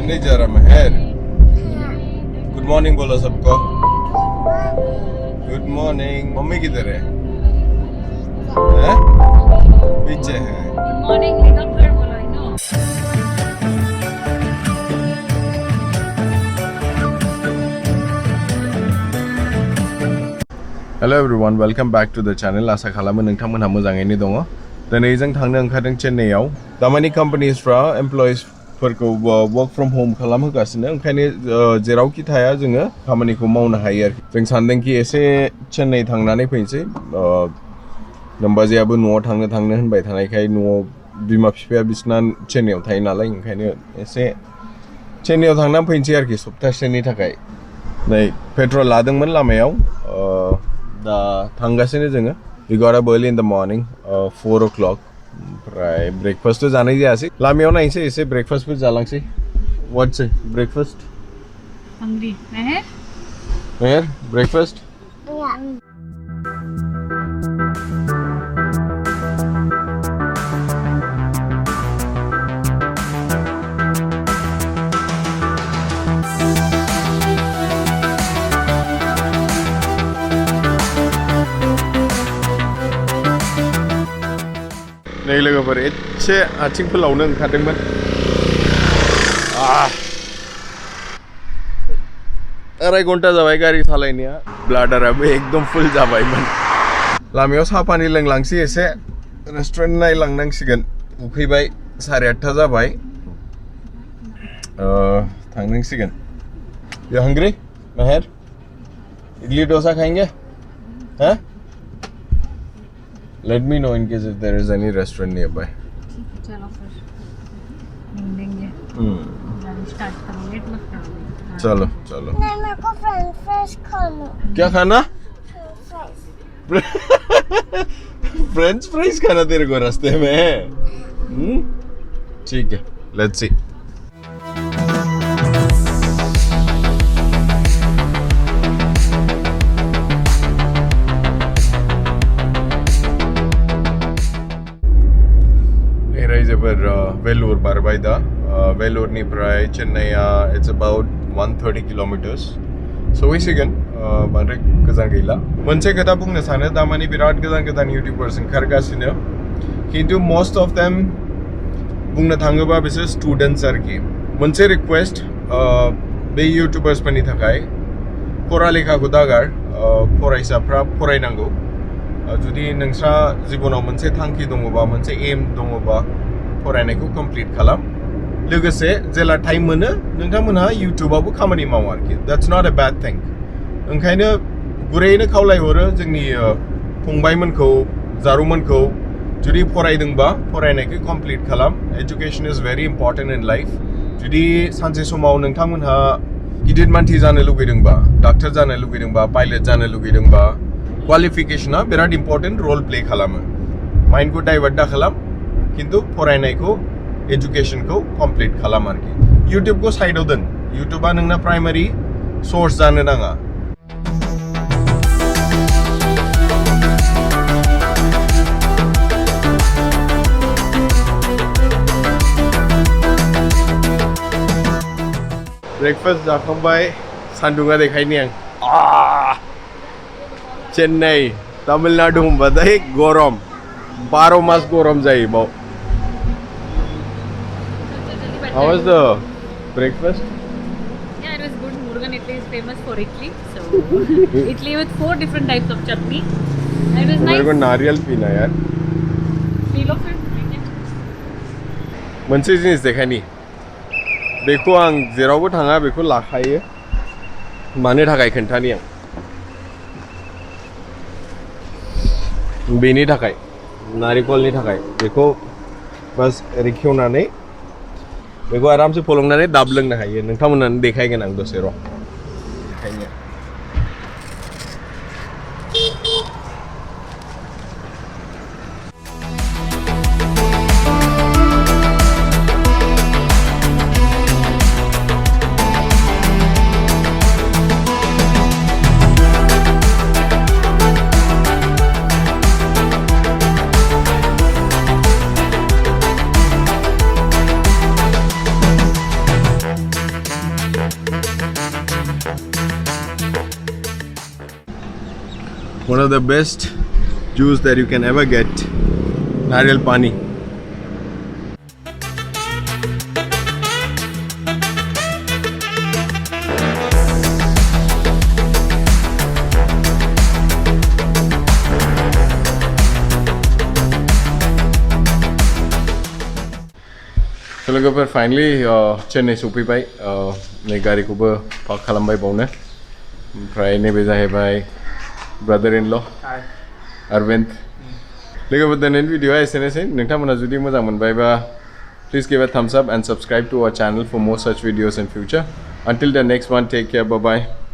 चेन्नई जा रहा महर good morning बोलो सबको गुड मॉर्निंग मम्मी किधर है पीछे है Good morning, Lina Bhar bola hai na. Hello everyone welcome back to the channel आशा खालामो नोंथांमोनहा मोजाङैनो दङ दिनै जों थांनो ओंखारदों चेन्नाईआव दामानि कम्पानिसफ्रा एमप्लयिसफोरखौ वर्क फ्रम होम खालामहोगासिनो ओंखायनो जेरावखि थाया जोङो खामानिखौ मावनो हायो आरोखि जों सानदोंखि एसे चेन्नाई थांनानै फैनोसै नोमबाजैयाबो न'आव थांनो होनबाय थानायखाय न'आव बिमा बिफाया बिसिना चेन्नाईआव थायो नालाय ओंखायनो एसे चेन्नाईआव थांनानै फैनोसै आरोखि सप्तासेनि थाखाय नै पेट्रल लादोंमोन लामायाव दा थांगासिनो जोङो we got up early in the morning 4 o'clock ओमफ्राय ब्रेकफास्ट जानाय जायासै लामायाव नायनोसै एसे breakfast for जालांसै what's it breakfast Hungry. Meher? Meher breakfast Yeah. नै लोगोफोर एसे आथिं फोलावनो ओंखारदोंमोन आराय घन्टा जाबाय गारि सालायनाया ब्लाडाराबो एकदम फुल जाबायमोन लामायाव साहा पानि लोंलांसै एसे रेस्टुरेन्ट नायलांनांसिगोन उखैबाय 8:30 जाबाय थांनांसिगोन You hungry Meher idli dosa खाएंगे हाँ Let me know in case if there is any restaurant nearby. चलो फिर ढूंढेंगे स्टार्ट करो लेट मत करो चलो नहीं मेरे को फ्रेंच फ्राइज खाना क्या खाना फ्रेंच फ्राइज फ्रेंच फ्राइज खाना तेरे को रास्ते में ठीक है लेट्स सी Vellore बारबाय दा Velloreनिफ्राय चेन्नाईआ it's about 130 kilometers सहैसिगोन बांद्राय गोजान गैला मोनसे खोथा बुंनो सानो दामानि बिराद गोदान यूट्यूबर्स ओंखारगासिनो खिन्थु मोस्ट अफ देम बुंनो थाङोबा बिसोर स्टुडेन्ट्स आरोखि मोनसे रिक्वेस्ट बे यूट्यूबर्सफोरनि थाखाय फरा लेखाखौ दागार फरायसाफ्रा फरायनांगौ जुदि नोंस्रा जिबनाव मोनसे थांखि दङबा मोनसे एम दङबा फरायनायखौ कमप्लिट खालाम लोगोसे जेला टाइम मोनो नोंथांमोनहा यूट्यूबावबो खामानि मावो आरोखि that's not a bad thing ओंखायनो गुरैयैनो खावलायहरो जोंनि फंबायमोनखौ जारुमोनखौ जुदि फरायदोंबा फरायनायखौ कमप्लिट खालाम education is very important in life जुदि सानसे समाव नोंथांमोनहा गिदिर मानसि जानो लुगैदोंबा डाक्टर जानो लुगैदोंबा पाइलट जानो लुगैदोंबा क्वालिफिकेशना बिराद इम्पर्टेन्ट रल प्ले खालामो माइन्डखौ डाइभार्ट दा खालाम किन्तु फरायनायखौ एजुकेशनखौ कमप्लिट खालाम आरोखि यूट्यूबखौ साइडआव दोन यूट्यूबा नोंना प्राइमारि सोर्स जानो नाङा ब्रेकफास्ट जाखांबाय सान्दुङा देखायनि आं चेन्नाई तामिलनाडु होनबाथाय गरम 12 मास गरम जायो बाव How was the breakfast? Yeah, it was good. Murugan Idli is famous for idli. So, idli with 4 different types of chutney. And it was मेरे को nice. नारियल पीना यार Feel of it. मोनसे जिनिस देखायनि बेखौ आं जेरावबो थाङा बेखौ लाखायो मानो थाखाय खोन्थानि आं बेनि थाखाय नारिकलनि थाखाय बेखौ बास ओरै खेवनानै बेखौ आरामसे फलंनानै दाब लोंनो हायो नोंथांमोननो देखायगोन आं दसे र' देखायनो one of the best juice that you can ever get. Nariyal pani. So look, finally Chennai सौफैबाय नै गारिखौबो पार्क खालामबाय बावनो ओमफ्राय नैबे जाहैबाय brother-in-law Arvind लोगोफोर दिनैनि भिडिअआ एसेनोसै नोंथांमोना जुदि मोजां मोनबायबा please give a thumbs up and subscribe to our channel for more such videos in future. Until the next one, take care, bye bye.